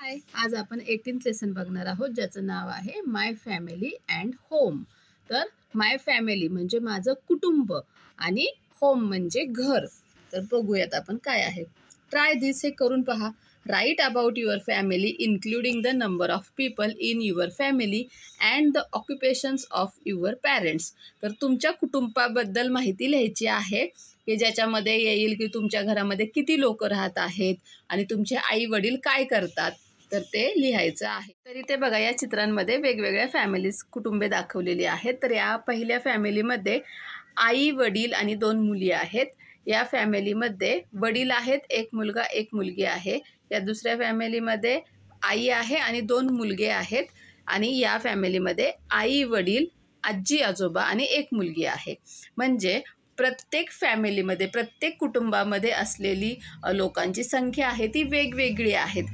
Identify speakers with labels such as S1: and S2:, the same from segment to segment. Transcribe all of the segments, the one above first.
S1: हाय, आज आपण 18th lesson बघणार आहोत ज्याचं नाव आहे माय फॅमिली अँड होम. तर माय फॅमिली म्हणजे माझं कुटुंब आणि होम म्हणजे घर. तर बघूयात आपण काय आहे. ट्राय दिस, हे करून पहा. Write about your family including the number of people in your family and the occupations of your parents. तर तुमच्या कुटुंबाबद्दल माहिती लिहायची आहे की ज्याच्यामध्ये येईल की तुमच्या घरामध्ये किती लोक राहत आहेत आणि तुमचे आई वडील काय करतात, तर ते लिहायचं आहे. तर इथे बघा, या चित्रांमध्ये वेगवेगळ्या फॅमिलीज कुटुंबे दाखवलेली आहेत. तर या पहिल्या फॅमिलीमध्ये आई वडील आणि 2 मुली आहेत. या फॅमिलीमध्ये वडील आहेत, 1 मुलगा 1 मुलगी आहे. या दुसऱ्या फॅमिलीमध्ये आई आहे आणि 2 मुलगे आहेत. आणि या फॅमिलीमध्ये आई वडील, आजी आजोबा आणि 1 मुलगी आहे. म्हणजे प्रत्येक फॅमिलीमध्ये, प्रत्येक कुटुंबामध्ये असलेली लोकांची संख्या आहे ती वेगवेगळी आहेत.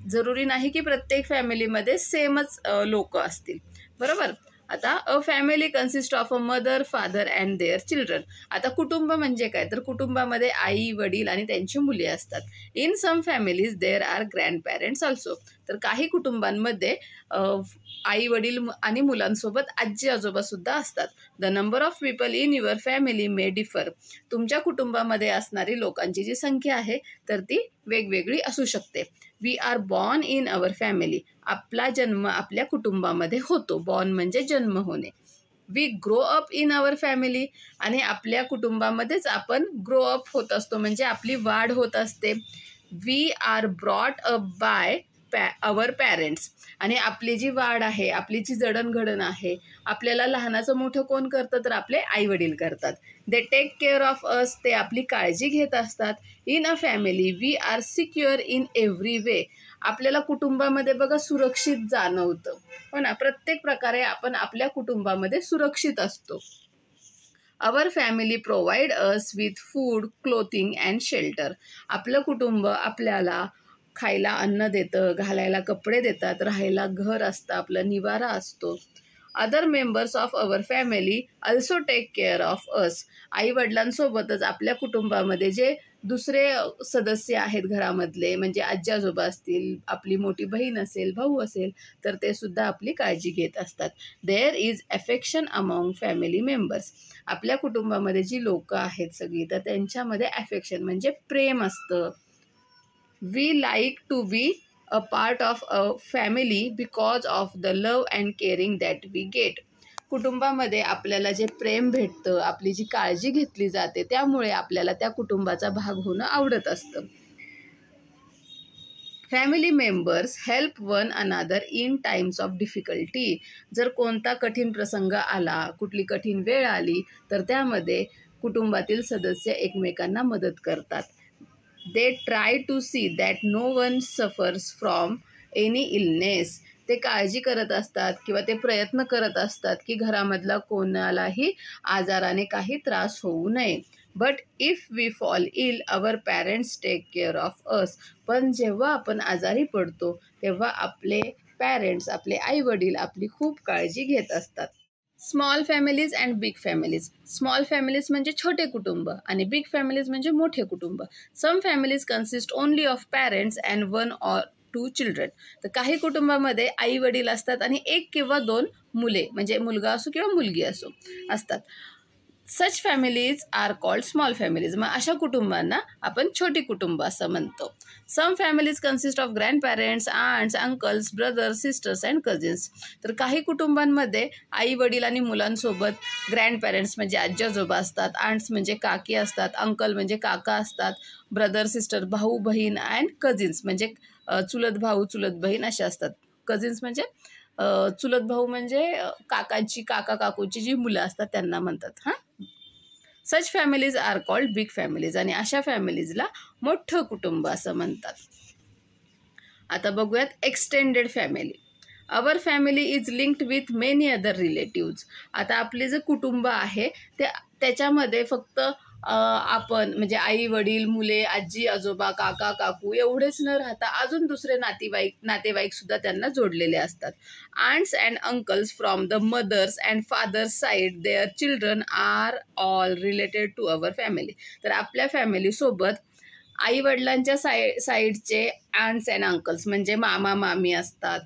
S1: जरुरी नाही की प्रत्येक फॅमिलीमध्ये सेमच लोक असतील, बरोबर. आता a family consist of a mother, father and their children. आता कुटुंब म्हणजे काय, तर कुटुंबामध्ये आई वडील आणि त्यांची मुले असतात. In some families there are grandparents also. तर काही कुटुंबांमध्ये आई वडील आणि मुलांसोबत आजी आजोबा सुद्धा असतात. The number of people in your family may differ. तुमच्या कुटुंबामध्ये असणारी लोकांची जी संख्या आहे तर ती वेगवेगळी असू शकते. We are born in our family. आपला जन्म आपल्या कुटुंबामध्ये होतो. बॉर्न म्हणजे जन्म होणे. We grow up in our family. आणि आपल्या कुटुंबामध्येच आपण ग्रो अप होत असतो, म्हणजे आपली वाढ होत असते. We are brought up by our parents. आणि आपली जी वाढ आहे, आपली जी जडणघडण आहे, आपल्याला लहानाचं मोठं कोण करतं, तर आपले आई वडील करतात. They take care of us. ते आपली काळजी घेत असतात. In a family we are secure in every way. आपल्याला कुटुंबामध्ये बघा सुरक्षित जाणवतं, हो ना. प्रत्येक प्रकारे आपण आपल्या कुटुंबामध्ये सुरक्षित असतो. Our family provide us with food, clothing and shelter. आपलं कुटुंब आपल्याला खायला अन्न देतं, घालायला कपडे देतात, राहायला घर असतं, आपलं निवारा असतो. Other members of our family also take care of us. आई वडिलांसोबतच आपल्या कुटुंबामध्ये जे दुसरे सदस्य आहेत घरामधले, म्हणजे आजी आजोबा असतील, आपली मोठी बहीण असेल, भाऊ असेल, तर ते सुद्धा आपली काळजी घेत असतात. There is affection among family members. आपल्या कुटुंबामध्ये जी लोकं आहेत सगळी, तर त्यांच्यामध्ये अफेक्शन म्हणजे प्रेम असतं. We like to be a part of a family because of the love and caring that we get. कुटुंबामध्ये आपल्याला जे प्रेम भेटतं, आपली जी काळजी घेतली जाते, त्यामुळे आपल्याला त्या कुटुंबाचा भाग होणं आवडत असतं. Family members help one another in times of difficulty. जर कोणता कठीण प्रसंग आला, कुठली कठीण वेळ आली, तर त्यामध्ये कुटुंबातील सदस्य एकमेकांना मदत करतात. They try to see that no one suffers from any illness. ते काळजी करत असतात किंवा ते प्रयत्न करत असतात की घरामधला कोणालाही आजाराने काही त्रास होऊ नये. But if we fall ill our parents take care of us. पण जेव्हा आपण आजारी पडतो तेव्हा आपले पॅरेंट्स, आपले आई वडील आपली खूप काळजी घेत असतात. Small families and big families. Small families म्हणजे छोटे कुटुंब आणि बिग फॅमिलीज म्हणजे मोठे कुटुंब. Some families consist only of parents and 1 or 2 children. तर काही कुटुंबामध्ये आई वडील असतात आणि 1 किंवा 2 मुले, म्हणजे मुलगा असो किंवा मुलगी असो, असतात. Such families are called small families. मग अशा कुटुंबांना आपण छोटी कुटुंब असं म्हणतो. Some families consist of grandparents, aunts, uncles, brothers, sisters and cousins. तर काही कुटुंबांमध्ये आई वडील आणि मुलांसोबत ग्रँड पॅरेंट्स म्हणजे आजी आजोबा असतात, आंट्स म्हणजे काकी असतात, अंकल म्हणजे काका असतात, ब्रदर सिस्टर भाऊ बहीण अँड कझिन्स म्हणजे चुलत भाऊ चुलत बहीण असे असतात. कझिन्स म्हणजे चुलत भाऊ म्हणजे काकाची काका काकूची जी मुलं असतात त्यांना म्हणतात. Such families are called big families. आणि अशा फॅमिलीजला मोठं कुटुंब असं म्हणतात. आता बघूयात extended family. Our family is linked with many other relatives. आता आपले जे कुटुंब आहे त्याच्यामध्ये फक्त आपण म्हणजे आई वडील, मुले, आजी आजोबा, काका काकू एवढेच न राहता अजून दुसरे नातेवाईक सुद्धा त्यांना जोडलेले असतात. Aunts and uncles from the mother's and father's side, their children are all related to our family. तर आपल्या फॅमिलीसोबत आई वडिलांच्या साईडचे आंट्स अँड अंकल्स म्हणजे मामा मामी असतात.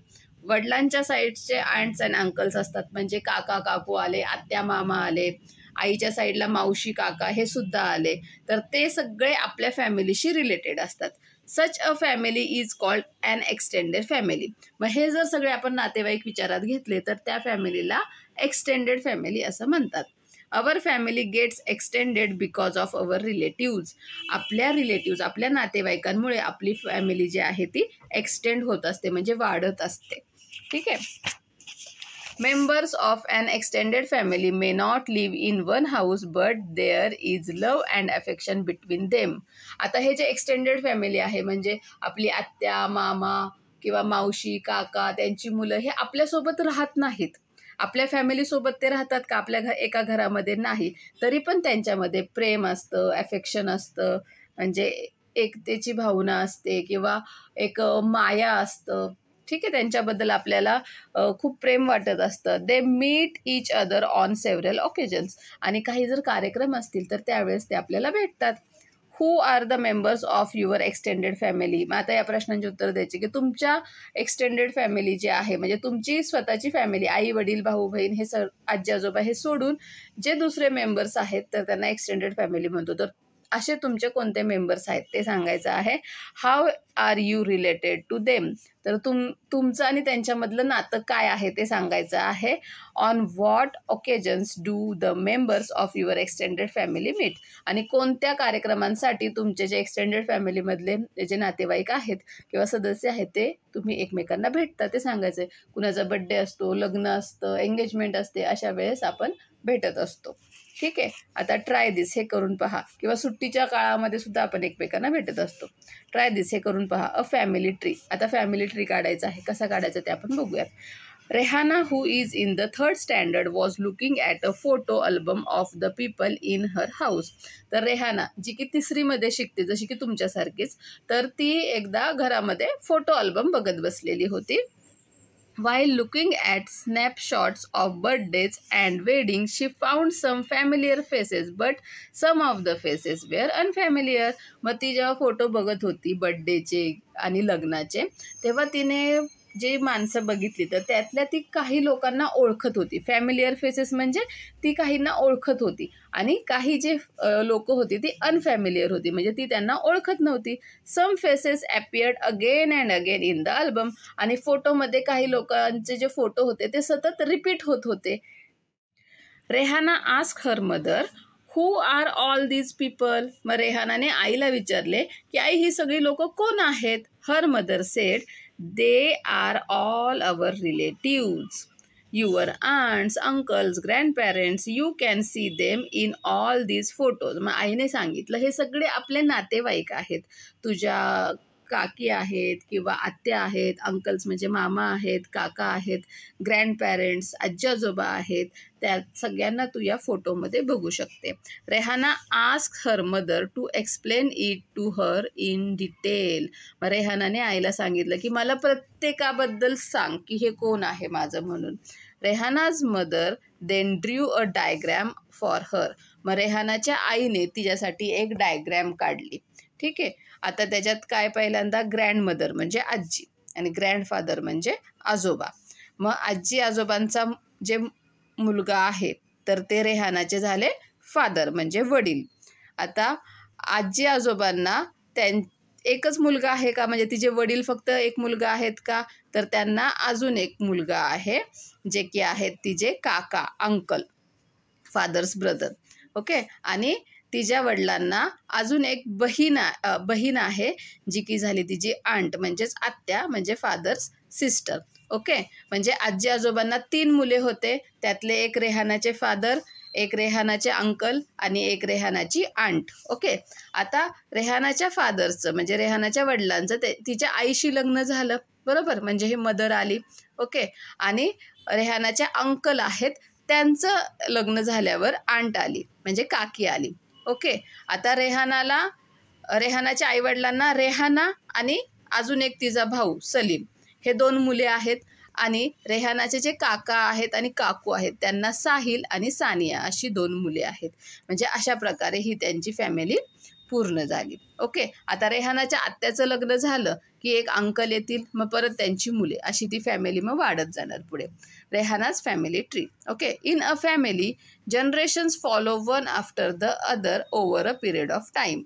S1: वडिलांच्या साईडचे आंट्स अँड अंकल्स असतात म्हणजे काका काकू आले, आत्या मामा आले, आईच्या साईडला मावशी काका हे सुद्धा आले, तर ते सगळे आपल्या फॅमिलीशी रिलेटेड असतात. Such a family is called an extended family. मग हे जर सगळे आपण नातेवाईक विचारात घेतले तर त्या फॅमिलीला एक्सटेंडेड फॅमिली असं म्हणतात. Our family gets extended because of our relatives. आपल्या रिलेटिव्ज आपल्या नातेवाईकांमुळे आपली फॅमिली जी आहे ती एक्सटेंड होत असते म्हणजे वाढत असते. ठीक आहे. Members of an extended family may not live in one house but there is love and affection between them. आता हे जे एक्सटेंडेड फॅमिली आहे म्हणजे आपली आत्या मामा किंवा मावशी काका त्यांची मुलं हे आपल्यासोबत राहत नाहीत. आपल्या फॅमिलीसोबत ते राहतात का? आपल्या एका घरामध्ये नाही, तरी पण त्यांच्यामध्ये प्रेम असतं, अफेक्शन असतं, म्हणजे एकतेची भावना असते किंवा एक माया असतं. ठीक आहे. त्यांच्याबद्दल आपल्याला खूप प्रेम वाटत असतं. They meet each other on several occasions. आणि काही जर कार्यक्रम असतील तर त्यावेळेस ते आपल्याला भेटतात. Who are the members of your extended family. मग आता या प्रश्नांची उत्तर द्यायची की तुमच्या एक्सटेंडेड फॅमिली जी आहे म्हणजे तुमची स्वतःची फॅमिली आई वडील भाऊ बहीण हे आजी आजोबा हे सोडून जे दुसरे मेंबर्स आहेत तर त्यांना एक्सटेंडेड फॅमिली म्हणतो. तर असे तुमचे कोणते मेंबर्स आहेत ते सांगायचं आहे. How are you related to them. तर तुमचं आणि त्यांच्यामधलं नातं काय आहे ते सांगायचं आहे. On what occasions do the members of your extended family meet. आणि कोणत्या कार्यक्रमांसाठी तुमचे जे एक्सटेंडेड फॅमिलीमधले जे नातेवाईक आहेत किंवा सदस्य आहेत ते तुम्ही एकमेकांना भेटता ते सांगायचं आहे. कुणाचा बड्डे असतो, लग्न असतं, एंगेजमेंट असते, अशा वेळेस आपण भेटत असतो. ठीक आहे. आता ट्राय दिस हे करून पहा किंवा सुट्टीच्या काळामध्ये सुद्धा आपण एकमेकांना भेटत असतो. ट्राय दिस हे करून पहा. अ फॅमिली ट्री. आता फॅमिली ट्री काढायचा आहे. कसा काढायचा ते आपण बघूयात. Rehana who is in the 3rd standard was looking at a photo album of the people in her house. तर रेहाना जी की 3रीमध्ये शिकते जशी की तुमच्यासारखीच, तर ती एकदा घरामध्ये फोटो अल्बम बघत बसलेली होती. While looking at snapshots of birthdays and weddings, she found some familiar faces, but some of the faces were unfamiliar. मग ती जेव्हा फोटो बघत होती बर्थडेचे आणि लग्नाचे तेव्हा तिने जे माणसं बघितली तर त्यातल्या ती काही लोकांना ओळखत होती. फॅमिलियर फेसेस म्हणजे ती काहींना ओळखत होती आणि काही जे लोक होती ती अनफॅमिलियर होती म्हणजे ती त्यांना ओळखत नव्हती. Some faces appeared again and again in the album. आणि फोटोमध्ये काही लोकांचे जे फोटो होते ते सतत रिपीट होत होते. Rehana ask her mother who are all these people. मग रेहानाने आईला विचारले की आई ही सगळी लोक कोण आहेत. Her mother sed they are all our relatives, your aunts, uncles, grandparents, you can see them in all these photos. मग आईने सांगितलं हे सगळे आपले नातेवाईक आहेत. तुझ्या काकी आहेत किंवा आत्या आहेत, अंकल्स म्हणजे मामा आहेत, काका आहेत, ग्रँडपॅरेंट्स आजी आजोबा आहेत, त्या सगळ्यांना तू या फोटोमध्ये बघू शकते. Rehana ask her mother to explain it to her in detail. मग रेहानाने आईला सांगितलं की मला प्रत्येकाबद्दल सांग की हे कोण आहे माझं म्हणून. Rehana's mother then drew a diagram for her. मग रेहानाच्या आईने तिच्यासाठी एक डायग्रॅम काढली. ठीक आहे. आता त्याच्यात काय पहिल्यांदा ग्रँडमदर म्हणजे आजी आणि ग्रँडफादर म्हणजे आजोबा. मग आजी आजोबांचा जे मुलगा आहे तर ते रेहानाचे झाले फादर म्हणजे वडील. आता आजी आजोबांना एकच मुलगा आहे का म्हणजे तिचे वडील फक्त एक मुलगा आहेत का तर त्यांना अजून एक मुलगा आहे जे की आहेत तिचे काका अंकल फादर्स ब्रदर. ओके. आणि तिच्या वडिलांना अजून एक बहीण आहे जी की झाली तिची आंट म्हणजेच आत्या म्हणजे फादर्स सिस्टर. ओके. म्हणजे आजी आजोबांना 3 मुले होते. त्यातले एक रेहानाचे फादर, एक रेहानाचे अंकल आणि एक रेहानाची आंट. ओके. आता रेहानाच्या फादरचं म्हणजे रेहानाच्या वडिलांचं तिच्या आईशी लग्न झालं बरोबर म्हणजे हे मदर आली. ओके. आणि रेहानाच्या अंकल आहेत त्यांचं लग्न झाल्यावर आंट आली म्हणजे काकी आली. ओके. आता रेहानाच्या आईवडिलांना रेहाना आणि अजून एक तिचा भाऊ सलीम हे 2 मुले आहेत. आणि रेहानाचे जे काका आहेत आणि काकू आहेत त्यांना साहिल आणि सानिया अशी 2 मुले आहेत. म्हणजे अशा प्रकारे ही त्यांची फॅमिली पूर्ण झाली. ओके, आता रेहानाच्या आत्याचं लग्न झालं की एक अंकल येतील, मग परत त्यांची मुले, अशी ती फॅमिली मग वाढत जाणार पुढे. Rehana's family tree. Okay, in a family generations follow one after the other over a period of time.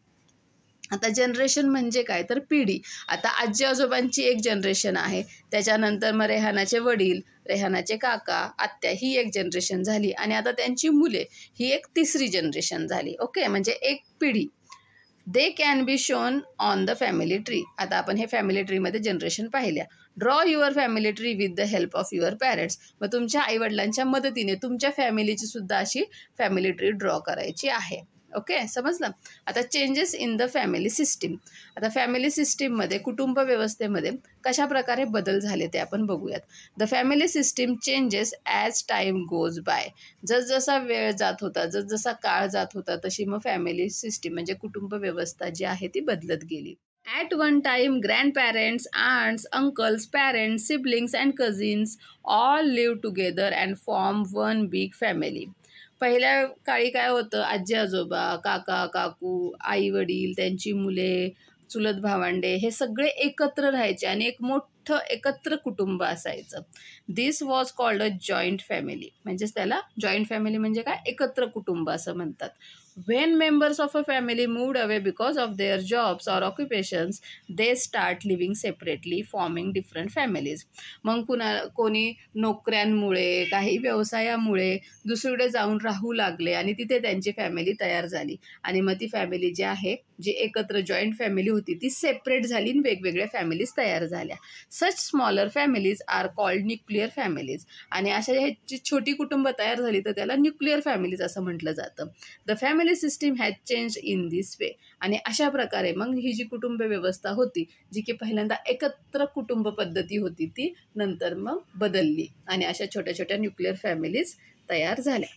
S1: आता जनरेशन म्हणजे काय तर पिढी. आता आजी आजोबांची एक जनरेशन आहे, त्याच्यानंतर मग रेहानाचे वडील, रेहानाचे काका, आत्या, ही एक जनरेशन झाली, आणि आता त्यांची मुले, ही एक तिसरी जनरेशन झाली. ओके, म्हणजे एक पिढी. They can be shown on the family tree. आता आपण हे फॅमिली ट्रीमध्ये जनरेशन पाहिल्या. Draw your family tree with the help of your parents. मग तुमच्या आईवडिलांच्या मदतीने तुमच्या फॅमिलीची सुद्धा अशी फॅमिली ट्री ड्रॉ करायची आहे. ओके, समजलं. आता changes in the family system. आता फॅमिली सिस्टीममध्ये, कुटुंब व्यवस्थेमध्ये कशा प्रकारे बदल झाले ते आपण बघूयात. The family system changes as time goes by. जसजसा वेळ जात होता, जसजसा काळ जात होता, तशी मग फॅमिली सिस्टीम म्हणजे कुटुंब व्यवस्था जी आहे ती बदलत गेली. At one time, grandparents, aunts, uncles, parents, siblings and cousins all lived together and form one big family. पहिल्या काळी काय होतं, आजी आजोबा, काका काकू, आई वडील, त्यांची मुले, चुलत भावंडे, हे सगळे एकत्र राहायचे आणि एक मोठं एकत्र कुटुंब असायचं. This was called a joint family. म्हणजेच त्याला जॉईंट फॅमिली म्हणजे काय, एकत्र कुटुंब असं म्हणतात. When members of a family moved away because of their jobs or occupations, they start living separately, forming different families. मग कोणी नोकऱ्यांमुळे, काही व्यवसायामुळे दुसरीकडे जाऊन राहू लागले आणि तिथे त्यांची फॅमिली तयार झाली, आणि मग ती फॅमिली जी आहे, जी एकत्र जॉईंट फॅमिली होती, ती सेपरेट झाली आणि वेगवेगळ्या फॅमिलीज तयार झाल्या. Such smaller families are called nuclear families. आणि अशा ह्याची छोटी कुटुंब तयार झाली तर त्याला न्यूक्लिअर फॅमिलीज असं म्हटलं जातं. The family system has change in this way. आणि अशा प्रकारे मग ही जी कुटुंब व्यवस्था होती, जी की पहिल्यांदा एकत्र कुटुंब पद्धती होती, ती नंतर मग बदलली आणि अशा छोट्या छोट्या न्यूक्लिअर फॅमिलीज तयार झाल्या.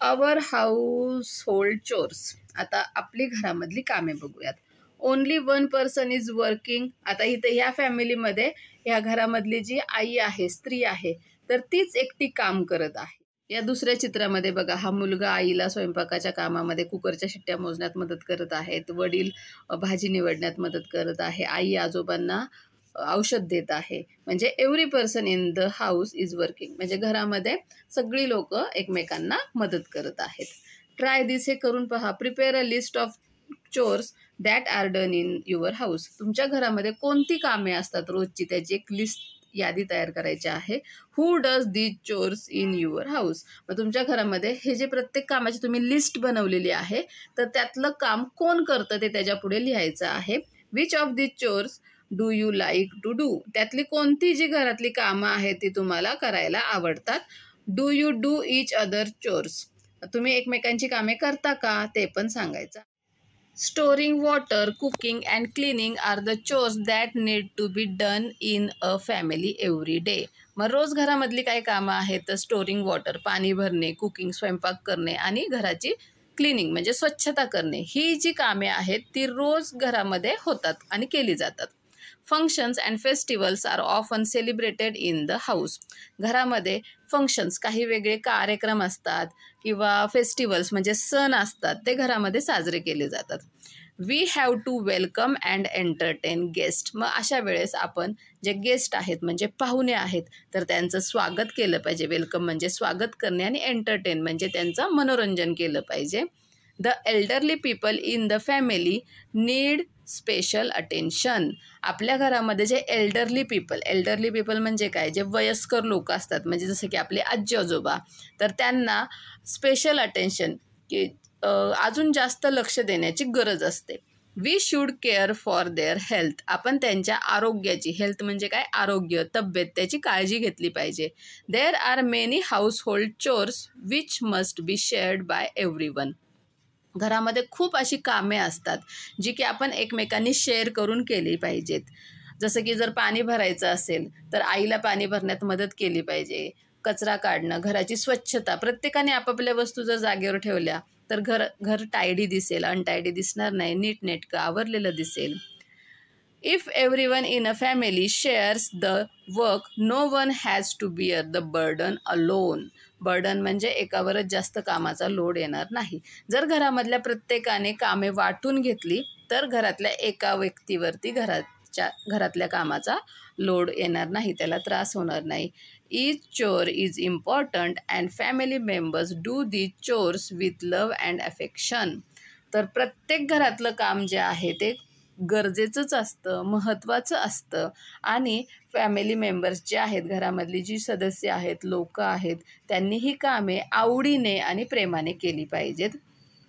S1: Our house hold chores. आता आपली घरामधली कामे बघूयात. Only one person is working. आता इथे ह्या फॅमिलीमध्ये, ह्या घरामधली जी आई आहे, स्त्री आहे, तर तीच एकटी काम करत आहे. या दुसऱ्या चित्रामध्ये बघा, हा मुलगा आईला स्वयंपाकाच्या कामामध्ये कुकरच्या शिट्ट्या मोजण्यात मदत करत आहेत, वडील भाजी निवडण्यात मदत करत आहे, आई आजोबांना औषध देत आहे. म्हणजे every person in the house is working. म्हणजे घरामध्ये सगळी लोक एकमेकांना मदत करत आहेत. Try this. हे करून पहा. Prepare a list of chores that are done in your house. तुमच्या घरामध्ये कोणती कामे असतात रोजची, त्याची एक लिस्ट, यादी तयार करायची आहे. Who does these chores in your house. मग तुमच्या घरामध्ये हे जे प्रत्येक कामाची तुम्ही लिस्ट बनवलेली आहे, तर त्यातलं काम कोण करतं ते त्याच्या पुढे लिहायचं आहे. Which of these chores do you like to do. त्यातली कोणती जी घरातली कामं आहेत ती तुम्हाला करायला आवडतात. Do you do each other chores. तुम्ही एकमेकांची कामे करता का ते पण सांगायचं. Storing water, cooking and cleaning are the chores that need to be done in a family every day. मग रोज घरामधली काही कामं आहेत तर स्टोरिंग वॉटर, पाणी भरणे, कुकिंग, स्वयंपाक करणे, आणि घराची क्लिनिंग म्हणजे स्वच्छता करणे, ही जी कामे आहेत ती रोज घरामध्ये होतात आणि केली जातात. Functions and festivals are often celebrated in the house. घरामध्ये फंक्शन्स, काही वेगळे कार्यक्रम असतात किंवा फेस्टिवल्स म्हणजे सण असतात, ते घरामध्ये साजरे केले जातात. We have to welcome and entertain guest. मग अशा वेळेस आपण जे गेस्ट आहेत म्हणजे पाहुणे आहेत, तर त्यांचं स्वागत केलं पाहिजे. वेलकम म्हणजे स्वागत करणे, आणि एंटरटेन म्हणजे त्यांचं मनोरंजन केलं पाहिजे. The elderly people in the family need special attention. आपल्या घरामध्ये जे एल्डरली पीपल म्हणजे काय, जे वयस्कर लोक असतात, म्हणजे जसं की आपले आजी आजोबा, तर त्यांना स्पेशल अटेन्शन, की अजून जास्त लक्ष देण्याची गरज असते. We should care for their health. आपण त्यांच्या आरोग्याची, हेल्थ म्हणजे काय, आरोग्य, तब्येत, त्याची काळजी घेतली पाहिजे. There are many household chores which must be shared by everyone. घरामध्ये खूप अशी कामे असतात जी की आपण एकमेकांनी शेअर करून केली पाहिजेत. जसं की जर पाणी भरायचं असेल तर आईला पाणी भरण्यात मदत केली पाहिजे. कचरा काढणं, घराची स्वच्छता, प्रत्येकाने आपापल्या वस्तू जर जागेवर ठेवल्या तर घर टायडी दिसेल, अनटायडी दिसणार नाही, नीटनेटकं आवरलेलं दिसेल. If everyone in a family shares the work, no one has to bear the burden alone. Burden म्हणजे एकावरच जास्त कामाचा लोड येणार नाही. जर घरामधल्या प्रत्येकाने कामे वाटून घेतली तर घरातल्या एका व्यक्तीवरती घरातल्या कामाचा लोड येणार नाही, त्याला त्रास होणार नाही. Each chore is important and family members do these chores with love and affection. तर प्रत्येक घरातलं काम जे आहे ते गरजेचंच असतं, महत्त्वाचं असतं आणि फॅमिली मेंबर्स जे आहेत, घरामधली जी सदस्य आहेत, लोक आहेत, त्यांनी ही कामे आवडीने आणि प्रेमाने केली पाहिजेत.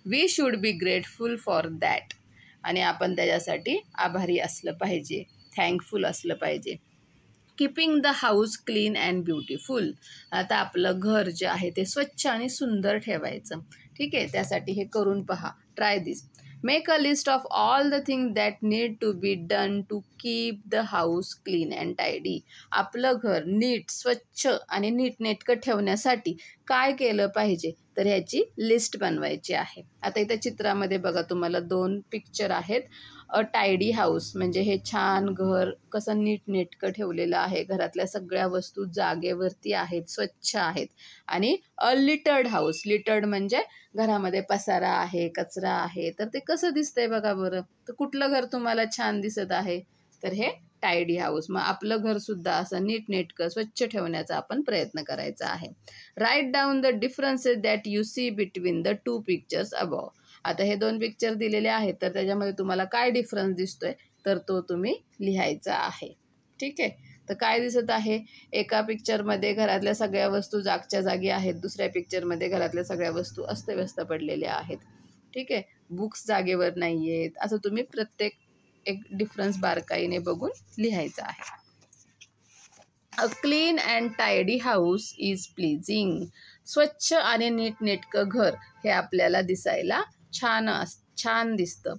S1: We should be grateful for that. आणि आपण त्याच्यासाठी आभारी असलं पाहिजे, थँकफुल असलं पाहिजे. Keeping the house clean and beautiful. आता आपलं घर जे आहे ते स्वच्छ आणि सुंदर ठेवायचं. ठीक आहे, त्यासाठी हे करून पहा. Try this. Make a list of all the thing that need to be done to keep the house clean and tidy. आपलं घर नीट, स्वच्छ आणि नीटनेटकं ठेवण्यासाठी काय केलं पाहिजे तर ह्याची लिस्ट बनवायची आहे. आता इथं चित्रामध्ये बघा तुम्हाला 2 पिक्चर आहेत. अ टायडी हाऊस म्हणजे हे छान घर कसं नीटनेटकं ठेवलेलं आहे, घरातल्या सगळ्या वस्तू जागेवरती आहेत, स्वच्छ आहेत. आणि अ लिटर्ड हाऊस, लिटर्ड म्हणजे घरामध्ये पसारा आहे, कचरा आहे, तर ते कसं दिसतंय बघा बरं. तर कुठलं घर तुम्हाला छान दिसत आहे तर हे टायडी हाऊस. मग आपलं घरसुद्धा असं नीटनेटकं स्वच्छ ठेवण्याचा आपण प्रयत्न करायचा आहे. Write down the differences that you see between the 2 pictures above. आता हे 2 पिक्चर दिलेले आहेत तर त्याच्यामध्ये तुम्हाला काय डिफरन्स दिसतोय तर तो तुम्ही लिहायचा आहे. ठीक आहे, तर काय दिसत आहे, एका पिक्चरमध्ये घरातल्या सगळ्या वस्तू जागच्या जागी आहेत, दुसऱ्या पिक्चरमध्ये घरातल्या सगळ्या वस्तू अस्तव्यस्त पडलेल्या आहेत. ठीक आहे, बुक्स जागेवर नाही आहेत. असं तुम्ही प्रत्येक एक डिफरन्स बारकाईने बघून लिहायचा आहे. A clean and tidy house is pleasing. स्वच्छ आणि नीटनेटकं घर हे आपल्याला दिसायला छान दिसतं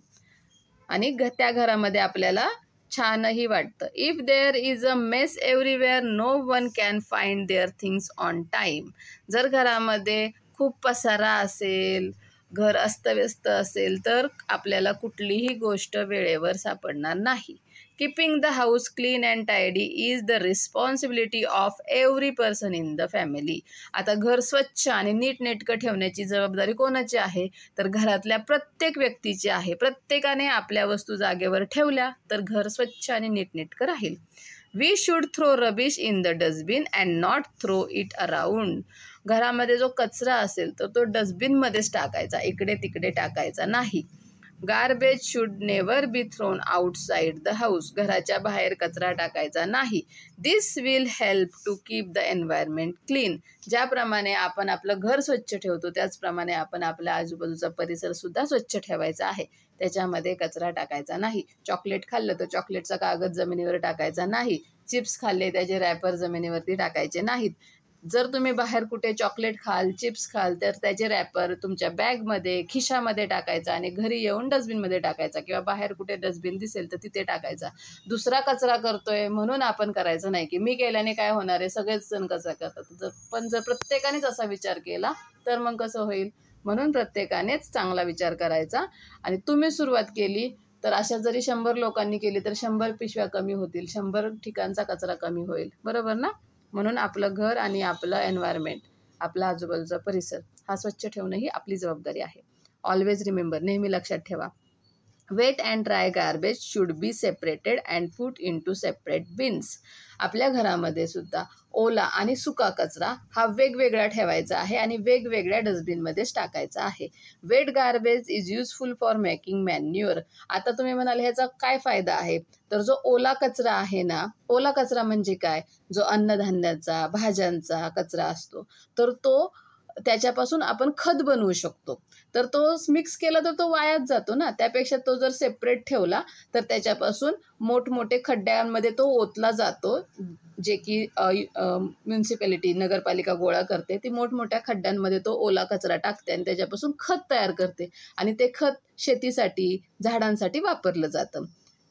S1: आणि त्या घरामध्ये आपल्याला छानही वाटतं. If there is a mess everywhere no one can find their things on time. जर घरामध्ये खूप पसारा असेल, घर अस्तव्यस्त असेल तर आपल्याला कुठलीही गोष्ट वेळेवर सापडणार नाही. Keeping the house clean and tidy is the responsibility of every person in the family. आता घर स्वच्छ आणि नीटनेटकं ठेवण्याची जबाबदारी कोणाची आहे तर घरातल्या प्रत्येक व्यक्तीची आहे. प्रत्येकाने आपल्या वस्तू जागेवर ठेवल्या तर घर स्वच्छ आणि नीटनेटकं राहील. We should throw rubbish in the dustbin and not throw it around. घरामध्ये जो कचरा असेल तर तो डस्टबिनमध्येच टाकायचा, इकडे तिकडे टाकायचा नाही. Garbage should never be thrown outside the house. घराच्या बाहेर कचरा टाकायचा नाही. This will help to keep the environment clean. ज्याप्रमाणे आपण आपलं घर स्वच्छ ठेवतो त्याचप्रमाणे आपण आपल्या आजूबाजूचा परिसरसुद्धा स्वच्छ ठेवायचा आहे. त्याच्यामध्ये कचरा टाकायचा नाही. चॉकलेट खाल्लं तर चॉकलेटचा कागद जमिनीवर टाकायचा नाही. चिप्स खाल्ले त्याचे रॅपर जमिनीवरती टाकायचे नाहीत. जर तुम्ही बाहेर कुठे चॉकलेट खाल, चिप्स खाल तर त्याचे रॅपर तुमच्या बॅगमध्ये, खिशामध्ये टाकायचा आणि घरी येऊन डस्टबिनमध्ये टाकायचा किंवा बाहेर कुठे डस्टबिन दिसेल तर तिथे टाकायचा. दुसरा कचरा करतोय म्हणून आपण करायचं नाही की मी केल्याने काय होणार आहे, सगळेच जण कचरा करतात. पण जर प्रत्येकानेच असा विचार केला तर मग कसं होईल. म्हणून प्रत्येकानेच चांगला विचार करायचा आणि तुम्ही सुरुवात केली तर अशा जरी 100 लोकांनी केली तर 100 पिशव्या कमी होतील, 100 ठिकाणचा कचरा कमी होईल. बरोबर ना. म्हणून आपलं घर आणि आपलं एन्व्हायरमेंट, आपला आजूबाजूचा परिसर हा स्वच्छ ठेवणं ही आपली जबाबदारी आहे. ऑलवेज रिमेंबर, नेहमी लक्षात ठेवा. Wet and dry garbage should be separated and put in two separate bins. आपल्या घरामध्ये सुद्धा ओला आणि सुका कचरा हा वेगवेगळा ठेवायचा आहे आणि वेगवेगळ्या डस्टबिनमध्येच टाकायचा आहे. Wet garbage is useful for making manure. आता तुम्ही म्हणाल ह्याचा काय फायदा आहे तर जो ओला कचरा आहे ना, ओला कचरा म्हणजे काय, जो अन्नधान्याचा, भाज्यांचा कचरा असतो तर तो त्याच्यापासून आपण खत बनवू शकतो. तर तो मिक्स केला तर तो वायाच जातो ना. त्यापेक्षा तो जर सेपरेट ठेवला तर त्याच्यापासून मोठमोठे खड्ड्यांमध्ये तो ओतला जातो, जे की म्युन्सिपॅलिटी, नगरपालिका गोळा करते. ती मोठमोठ्या खड्ड्यांमध्ये तो ओला कचरा टाकते आणि त्याच्यापासून खत तयार करते आणि ते खत शेतीसाठी, झाडांसाठी वापरलं जातं.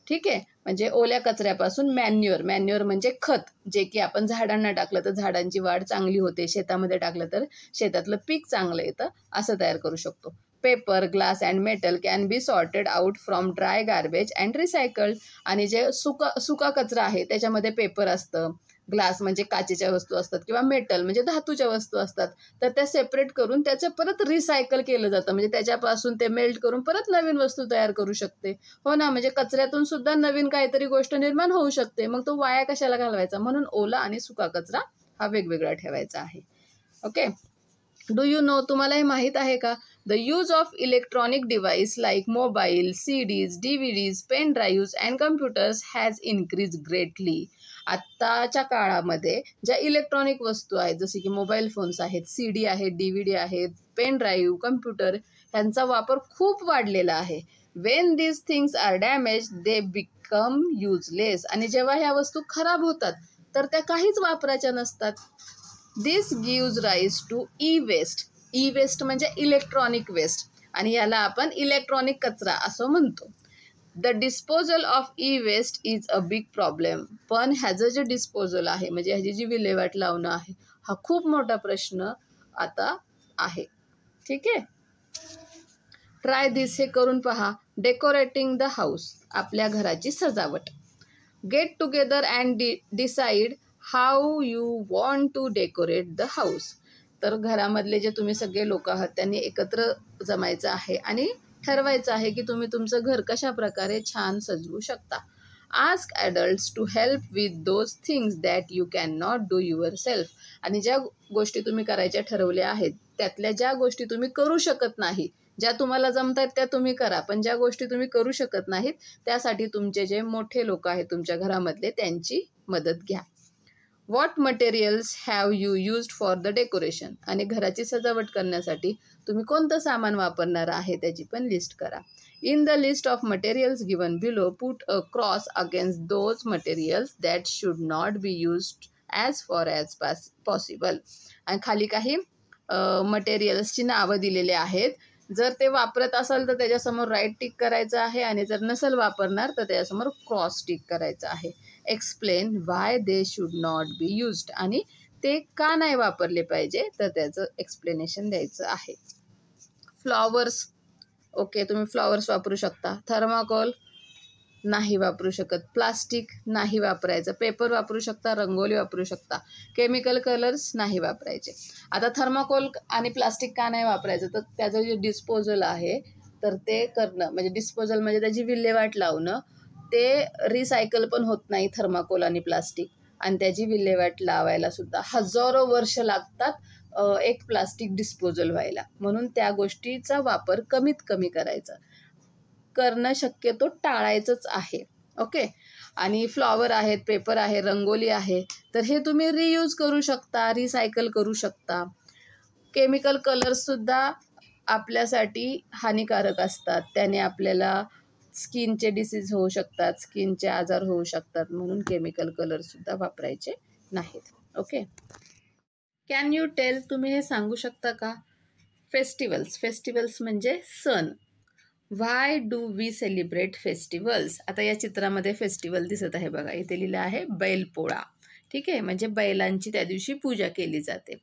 S1: ठीक आहे, म्हणजे ओल्या कचऱ्यापासून मॅन्युअर म्हणजे खत, जे की आपण झाडांना टाकलं तर झाडांची वाढ चांगली होते, शेतामध्ये टाकलं तर शेतातलं पीक चांगलं येतं, असं तयार करू शकतो. Paper, glass and metal can be sorted out from dry garbage and recycled. आणि जे सुका कचरा आहे त्याच्यामध्ये पेपर असतं, ग्लास म्हणजे काचेच्या वस्तू असतात किंवा मेटल म्हणजे धातूच्या वस्तू असतात, तर त्या सेपरेट करून त्याचं परत रिसायकल केलं जातं. म्हणजे त्याच्यापासून ते मेल्ट करून परत नवीन वस्तू तयार करू शकते. हो ना, म्हणजे कचऱ्यातून सुद्धा नवीन काहीतरी गोष्ट निर्माण होऊ शकते. मग तो वाया कशाला घालवायचा? म्हणून ओला आणि सुका कचरा हा वेगवेगळा ठेवायचा आहे. ओके. डू यू नो, तुम्हाला हे माहीत आहे का? The use of electronic device like mobile, CDs, DVDs, pen drives and computers has increase greatly. आत्ताच्या काळामध्ये ज्या इलेक्ट्रॉनिक वस्तू आहेत, जसे की मोबाईल फोन्स आहेत, CD आहेत, DVD आहेत, पेन ड्राईव्ह, कम्प्युटर, यांचा वापर खूप वाढलेला आहे. When these things are damage they become useless. आणि जेव्हा ह्या वस्तू खराब होतात तर त्या काहीच वापराच्या नसतात. This gives rise to e-waste. E-waste म्हणजे इलेक्ट्रॉनिक वेस्ट, आणि याला आपण इलेक्ट्रॉनिक कचरा असं म्हणतो. The disposal of e-waste is a big problem. पण ह्याचं जे डिस्पोजल आहे, म्हणजे ह्याची जी विल्हेवाट लावणं आहे, हा खूप मोठा प्रश्न आता आहे. ठीक आहे. ट्राय दिस, हे करून पहा. डेकोरेटिंग द हाऊस, आपल्या घराची सजावट. Get together and decide how you want to decorate the house. तर घरामधले जे तुम्ही सगळे लोक आहात त्यांनी एकत्र जमायचं आहे आणि ठरवायचं आहे की तुम्ही तुमचं घर कशा प्रकारे छान सजवू शकता. Ask adults to help with those things that you can not do yourself. आणि ज्या गोष्टी तुम्ही करायच्या ठरवल्या आहेत त्यातल्या ज्या गोष्टी तुम्ही करू शकत नाही, ज्या तुम्हाला जमतात त्या तुम्ही करा, पण ज्या गोष्टी तुम्ही करू शकत नाहीत त्यासाठी तुमचे जे मोठे लोक आहेत तुमच्या घरामधले त्यांची मदत घ्या. What materials have you used for the decoration. आणि घराची सजावट करण्यासाठी तुम्ही कोणतं सामान वापरणार आहे त्याची पण लिस्ट करा. In the list of materials given below put a cross against those materials that should not be used as for as possible. आणि खाली काही मटेरियल्सची नावं दिलेली आहेत. जर ते वापरत असाल तर त्याच्यासमोर राईट टिक करायचं आहे, आणि जर नसेल वापरणार तर त्याच्यासमोर क्रॉस टिक करायचं आहे. Explain Y they should not be used. आणि ते का नाही वापरले पाहिजे तर त्याचं एक्सप्लेनेशन द्यायचं आहे. फ्लॉवर्स, ओके, तुम्ही फ्लॉवर्स वापरू शकता. थर्माकोल नाही वापरू शकत. प्लास्टिक नाही वापरायचं. पेपर वापरू शकता, रंगोली वापरू शकता. केमिकल कलर्स नाही वापरायचे. आता थर्माकोल आणि प्लास्टिक का नाही वापरायचं तर त्याचं जे डिस्पोजल आहे तर ते करणं, म्हणजे डिस्पोजल म्हणजे त्याची विल्हेवाट लावणं, ते रिसायकल पण होत नाही थर्माकोल आणि प्लास्टिक, आणि त्याची विल्हेवाट लावायला सुद्धा हजारो वर्ष लागतात एक प्लास्टिक डिस्पोजल व्हायला. म्हणून त्या गोष्टीचा वापर कमीत कमी करायचा, करणं शक्यतो टाळायचंच आहे. ओके. आणि फ्लॉवर आहेत, पेपर आहे, रंगोली आहे, तर हे तुम्ही रियूज करू शकता, रिसायकल करू शकता. केमिकल कलर्ससुद्धा आपल्यासाठी हानिकारक असतात. त्याने आपल्याला स्किनचे डिसीज होऊ शकतात, स्किनचे आजार होऊ शकतात, म्हणून केमिकल कलरसुद्धा वापरायचे नाहीत. ओके. कॅन यू टेल, तुम्ही हे सांगू शकता का? फेस्टिवल्स, फेस्टिवल्स म्हणजे सण. व्हाय डू वी सेलिब्रेट फेस्टिवल्स. आता या चित्रामध्ये फेस्टिवल दिसत आहे बघा, इथे लिहिलं आहे बैलपोळा. ठीक आहे, म्हणजे बैलांची त्या दिवशी पूजा केली जाते.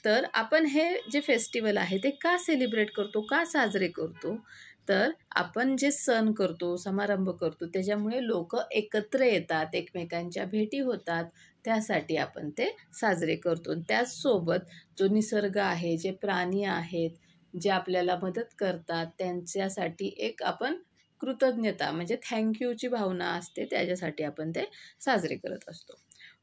S1: तर आपण हे जे फेस्टिवल आहे ते का सेलिब्रेट करतो, का साजरे करतो? तर आपण जे सण करतो, समारंभ करतो, त्याच्यामुळे लोक एकत्र येतात, एकमेकांच्या भेटी होतात, त्यासाठी आपण ते साजरे करतो. त्याचसोबत जो निसर्ग आहे, जे प्राणी आहेत, जे आपल्याला मदत करतात, त्यांच्यासाठी एक आपण कृतज्ञता म्हणजे थँक्यूची भावना असते, त्याच्यासाठी आपण ते साजरे करत असतो.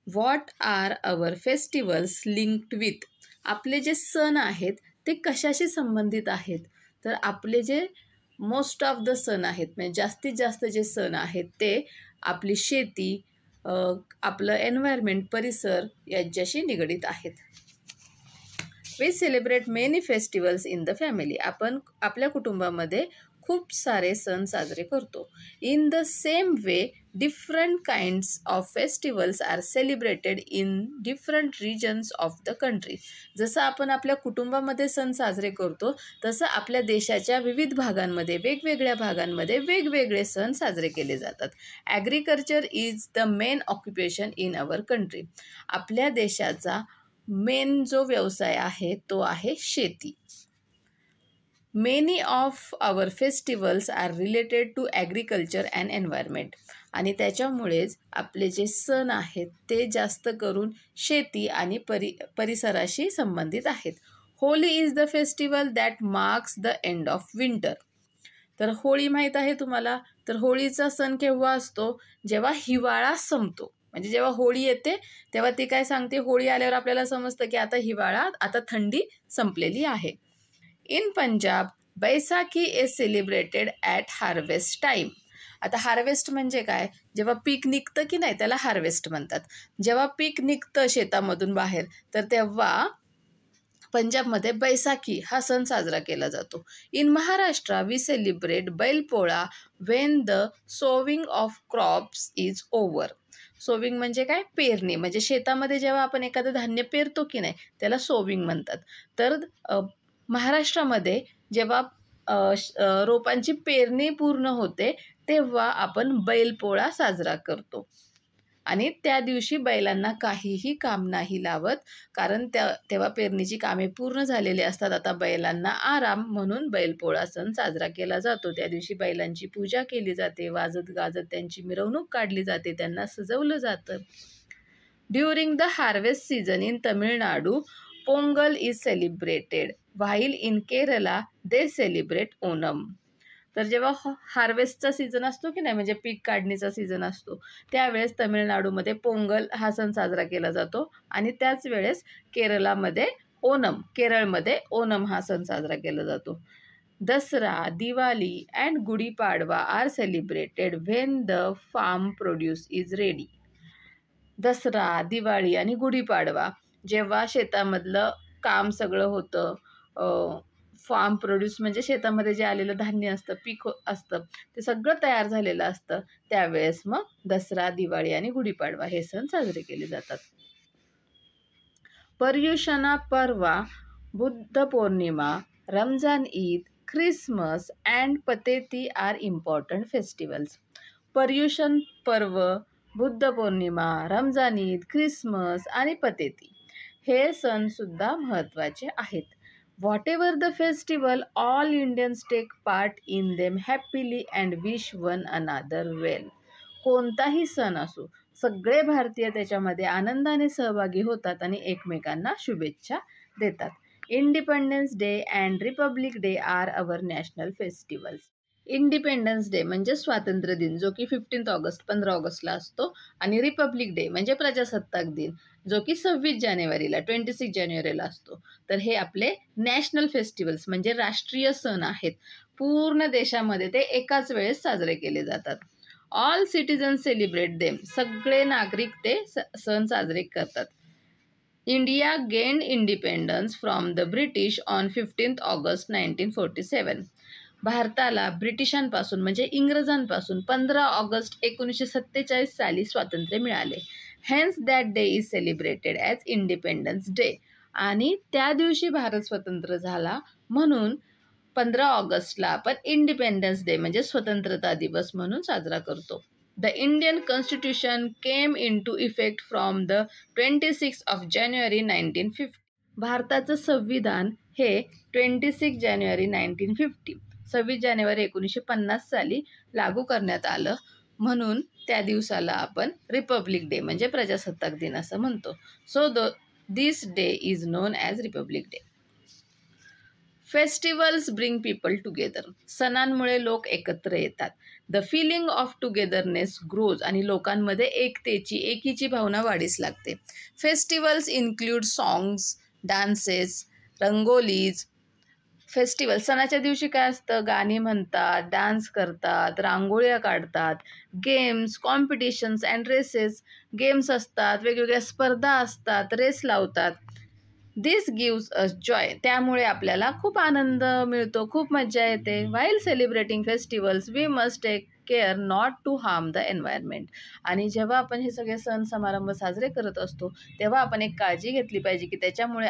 S1: What are our festivals linked with. आपले जे सण आहेत ते कशाशी संबंधित आहेत? तर आपले जे मोस्ट ऑफ द सण आहेत, म्हणजे जास्तीत जास्त जे सण आहेत ते आपली शेती, आपलं एन्व्हायरमेंट, परिसर यांच्याशी निगडीत आहेत. We celebrate many festivals in the family. आपण आपल्या कुटुंबामध्ये खूप सारे सण साजरे करतो. In the same way different kinds of festivals are celebrated in different regions of the country. जसं आपण आपल्या कुटुंबामध्ये सण साजरे करतो तसं आपल्या देशाच्या विविध भागांमध्ये, वेगवेगळ्या भागांमध्ये वेगवेगळे सण साजरे केले जातात. Agriculture is the main occupation in our country. आपल्या देशाचा मेन जो व्यवसाय आहे तो आहे शेती. Many of our festivals are related to agriculture and environment. आणि त्याच्यामुळेच आपले जे सण आहेत ते जास्त करून शेती आणि परिसराशी संबंधित आहेत. Holy is the festival that marks the end of winter. तर होळी माहीत आहे तुम्हाला. तर होळीचा सण केव्हा असतो? जेव्हा हिवाळा संपतो. म्हणजे जेव्हा होळी येते तेव्हा ती काय सांगते? होळी आल्यावर आपल्याला समजतं की आता हिवाळा, आता थंडी संपलेली आहे. In Punjab Baisakhi is celebrated at harvest time. आता हार्वेस्ट म्हणजे काय? जेव्हा पीक निघतं की नाही त्याला हार्वेस्ट म्हणतात. जेव्हा पीक निघतं शेतामधून बाहेर तर तेव्हा पंजाबमध्ये बैसाखी हा सण साजरा केला जातो. In Maharashtra we celebrate Bailpola when the sowing of crops is over. Sowing म्हणजे काय? पेरणी. म्हणजे शेतामध्ये जेव्हा आपण एखादं धान्य पेरतो की नाही त्याला सोविंग म्हणतात. तर महाराष्ट्रामध्ये जेव्हा रोपांची पेरणी पूर्ण होते तेव्हा आपण बैलपोळा साजरा करतो. आणि त्या दिवशी बैलांना काहीही काम नाही लावत, कारण तेव्हा पेरणीची कामे पूर्ण झालेली असतात. आता बैलांना आराम म्हणून बैलपोळा सण साजरा केला जातो. त्या दिवशी बैलांची पूजा केली जाते, वाजत गाजत त्यांची मिरवणूक काढली जाते, त्यांना सजवलं जातं. During the harvest season in Tamil Nadu Pongal is celebrated while in Kerala they celebrate Onam. तर जेव्हा हार्वेस्टचा सीझन असतो की नाही, म्हणजे पीक काढणीचा सीझन असतो, त्यावेळेस तमिळनाडूमध्ये पोंगल हा सण साजरा केला जातो आणि त्याच वेळेस केरळमध्ये ओनम हा सण साजरा केला जातो. Dasara, Diwali and Gudi Padwa are celebrated when the farm produce is ready. Dasara, Diwali आणि गुढीपाडवा जेव्हा शेतामधलं काम सगळं होतं, फार्म प्रोड्यूस म्हणजे शेतामध्ये जे आलेलं धान्य असतं, पीक असतं, ते सगळं तयार झालेलं असतं, त्यावेळेस मग दसरा, दिवाळी आणि गुढीपाडवा हे सण साजरे केले जातात. Paryushana Parva, Buddha Purnima, Ramzan Eid, Christmas and Pateti are important festivals. Paryushan Parva, Buddha Purnima, Ramzan Eid, Christmas आणि पतेती हे सणसुद्धा महत्त्वाचे आहेत. Whatever the festival, all Indians take part in them happily and wish one another well. कोणताही सण असो, सगळे भारतीय त्याच्यामध्ये आनंदाने सहभागी होतात आणि एकमेकांना शुभेच्छा देतात. Independence day and Republic day are our national festivals. Independence day म्हणजे स्वातंत्र्य दिन, जो की 15 ऑगस्टला असतो, आणि रिपब्लिक डे म्हणजे प्रजासत्ताक दिन, जो की 26 जानेवारीला असतो. तर हे आपले नॅशनल फेस्टिवल्स म्हणजे राष्ट्रीय सण आहेत. पूर्ण देशामध्ये ते एकाच वेळेस साजरे केले जातात. All citizens celebrate them. सगळे नागरिक ते सण साजरे करतात. India gained independence from the British on 15 August 1947. भारताला ब्रिटिशांपासून म्हणजे इंग्रजांपासून 15 ऑगस्ट 1947 साली स्वातंत्र्य मिळाले. Hence that day is celebrated as Independence Day. आणि त्या दिवशी भारत स्वतंत्र झाला म्हणून 15 ऑगस्टला आपण इंडिपेंडन्स डे म्हणजे स्वतंत्रता दिवस म्हणून साजरा करतो. The Indian constitution came into effect from the 26 of जानेवारी 1950. भारताचं संविधान हे 26 जानेवारी 1950 26 जानेवारी 1950 साली लागू करण्यात आलं, म्हणून त्या दिवसाला आपण रिपब्लिक डे म्हणजे प्रजासत्ताक दिन असं म्हणतो. So this day is known as Republic Day. Festivals bring people together. सणांमुळे लोक एकत्र येतात. The feeling of togetherness grows. आणि लोकांमध्ये एकीची भावना वाढीस लागते. Festivals include songs, dances, rangolis. Festival सणाच्या दिवशी काय असतं? गाणी म्हणतात, डान्स करतात, रांगोळ्या काढतात, games, competitions and races. Games असतात, वेगवेगळ्या स्पर्धा असतात, रेस लावतात. This gives us joy. त्यामुळे आपल्याला खूप आनंद मिळतो, खूप मजा येते. While celebrating festivals we must take care not to harm the environment. आणि जेव्हा आपण हे सगळे सण समारंभ साजरे करत असतो तेव्हा आपण एक काळजी घेतली पाहिजे की त्याच्यामुळे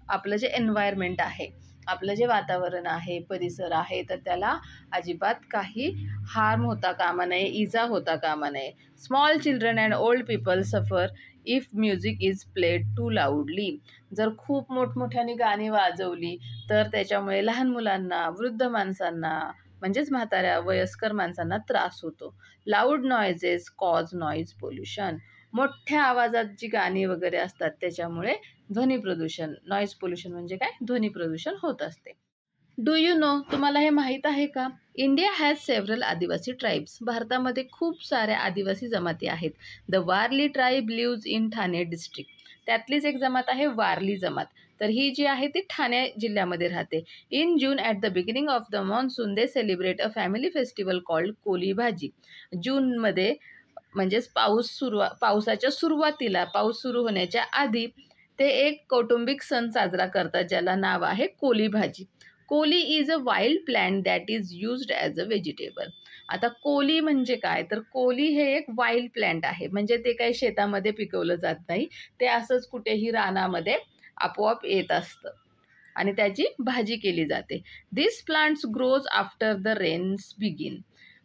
S1: आपलं जे एन्व्हायरमेंट आहे, आपलं जे वातावरण आहे, परिसर आहे, तर त्याला अजिबात काही हार्म होता कामा नये, इजा होता कामा नये. Small children and old people suffer if music is played too loudly. जर खूप मोठमोठ्याने गाणी वाजवली तर त्याच्यामुळे लहान मुलांना, वृद्ध माणसांना, म्हणजेच म्हाताऱ्या वयस्कर माणसांना त्रास होतो. Loud noises cause noise pollution. मोठ्या आवाजात जी गाणी वगैरे असतात त्याच्यामुळे ध्वनी प्रदूषण, नॉईज पोल्युशन म्हणजे काय, ध्वनी प्रदूषण होत असते. डू यू नो, तुम्हाला हे माहीत आहे का? India has several adivasi tribes. भारतामध्ये खूप साऱ्या आदिवासी जमाती आहेत. The Warli tribe lives in Thane district. त्यातलीच एक जमात आहे वारली जमात. तर ही जी आहे ती ठाणे जिल्ह्यामध्ये राहते. In June at the beginning of the monsoon they celebrate a family festival called Koli bhaji. जूनमध्ये म्हणजेच पावसाच्या सुरुवातीला, पाऊस सुरू होण्याच्या आधी ते एक कौटुंबिक सण साजरा करतात ज्याला नाव आहे Koli bhaji. Koli is a wild plant that is used as a vegetable. आता कोली म्हणजे काय, तर कोली हे एक वाईल्ड प्लॅन्ट आहे. म्हणजे ते काही शेतामध्ये पिकवलं जात नाही, ते असंच कुठेही रानामध्ये आपोआप येत असतं आणि त्याची भाजी केली जाते. This plants grows after the rains begin.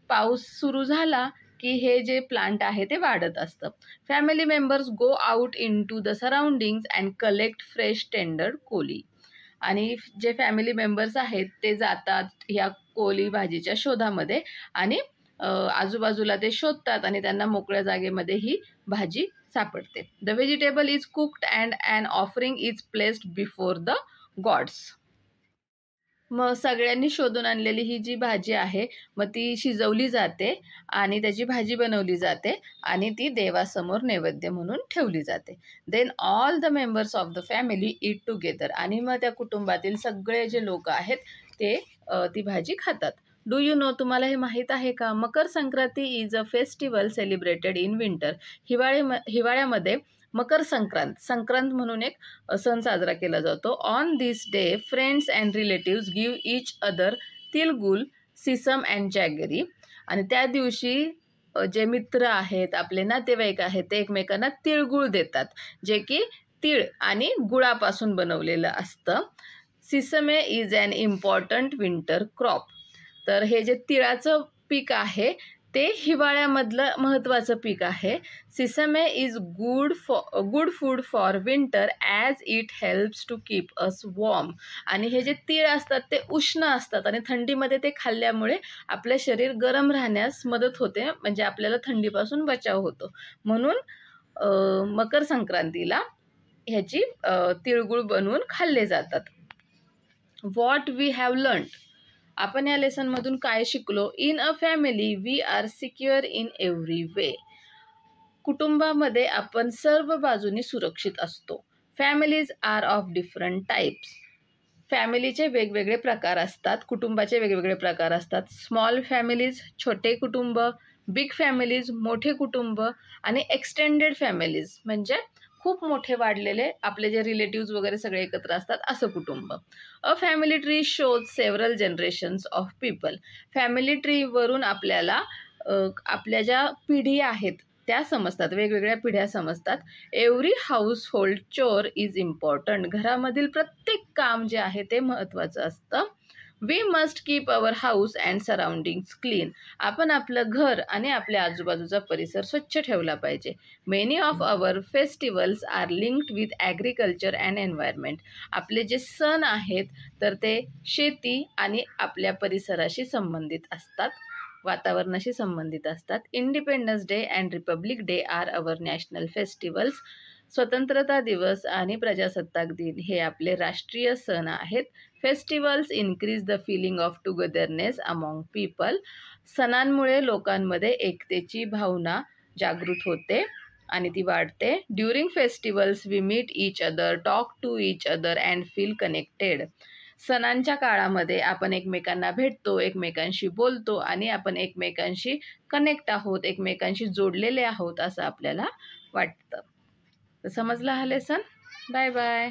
S1: पाऊस सुरू झाला की हे जे प्लांट आहे ते वाढत असतं. Family members go out into the surroundings and collect fresh tender कोली. आणि जे फॅमिली मेंबर्स आहेत ते जातात ह्या कोली भाजीच्या शोधामध्ये आणि आजूबाजूला ते शोधतात आणि त्यांना मोकळ्या जागेमध्ये ही भाजी सापडते. The vegetable is cooked and an offering is placed before the gods. मग सगळ्यांनी शोधून आणलेली ही जी भाजी आहे मग ती शिजवली जाते आणि त्याची भाजी बनवली जाते आणि ती देवासमोर नैवेद्य म्हणून ठेवली जाते. Then all the members of the family eat together. आणि मग त्या कुटुंबातील सगळे जे लोक आहेत ते ती भाजी खातात. डू यू नो, तुम्हाला हे माहीत आहे का? Makar Sankranti is a festival celebrated in winter. हिवाळ्यामध्ये मकर संक्रांत म्हणून एक सण साजरा केला जातो. On this day friends and relatives give each other tilgul, sesame and jaggery. आणि त्या दिवशी जे मित्र आहेत, आपले नातेवाईक आहेत, ते एकमेकांना तिळगुळ देतात, जे की तीळ आणि गुळापासून बनवलेलं असतं. Sesame is an important winter crop. तर हे जे तिळाचं पीक आहे ते हिवाळ्यामधलं महत्त्वाचं पीक आहे. Sesame is good food for winter as it helps to keep us warm. आणि हे जे तीळ असतात ते उष्ण असतात आणि थंडीमध्ये ते खाल्ल्यामुळे आपलं शरीर गरम राहण्यास मदत होते, म्हणजे आपल्याला थंडीपासून बचाव होतो. म्हणून मकर संक्रांतीला ह्याची तिळगुळ बनवून खाल्ले जातात. What we have learned. आपण या लेसनमधून काय शिकलो? In a family we are secure in every way. कुटुंबामध्ये आपण सर्व बाजूनी सुरक्षित असतो. Families are of different types. फॅमिलीचे वेगवेगळे प्रकार असतात, कुटुंबाचे वेगवेगळे प्रकार असतात. स्मॉल फॅमिलीज, छोटे कुटुंब, बिग फॅमिलीज, मोठे कुटुंब, आणि एक्सटेंडेड फॅमिलीज म्हणजे खूप मोठे वाढलेले आपले जे रिलेटिव्ज वगैरे सगळे एकत्र असतात असं कुटुंब. A family tree shows several generations of people. Family ट्रीवरून आपल्याला आपल्या ज्या पिढी आहेत त्या समजतात, वेगवेगळ्या पिढ्या समजतात. Every household chore is important. घरामधील प्रत्येक काम जे आहे ते महत्त्वाचं असतं. We must keep our house and surroundings clean. आपण आपलं घर आणि आपल्या आजूबाजूचा परिसर स्वच्छ ठेवला पाहिजे. Many of our festivals are linked with agriculture and environment. आपले जे सण आहेत तर ते शेती आणि आपल्या परिसराशी संबंधित असतात, वातावरणाशी संबंधित असतात. Independence day and Republic day are our national festivals. स्वतंत्रता दिवस आणि प्रजासत्ताक दिन हे आपले राष्ट्रीय सण आहेत. Festivals increase the feeling of togetherness among people. सणांमुळे लोकांमध्ये एकतेची भावना जागृत होते आणि ती वाढते. During festivals we meet each other, talk to each other and feel connected. सणांच्या काळामध्ये आपण एकमेकांना भेटतो, एकमेकांशी बोलतो आणि आपण एकमेकांशी कनेक्ट आहोत, एकमेकांशी जोडलेले आहोत असं आपल्याला वाटतं. समजला हा लेसन? Bye bye.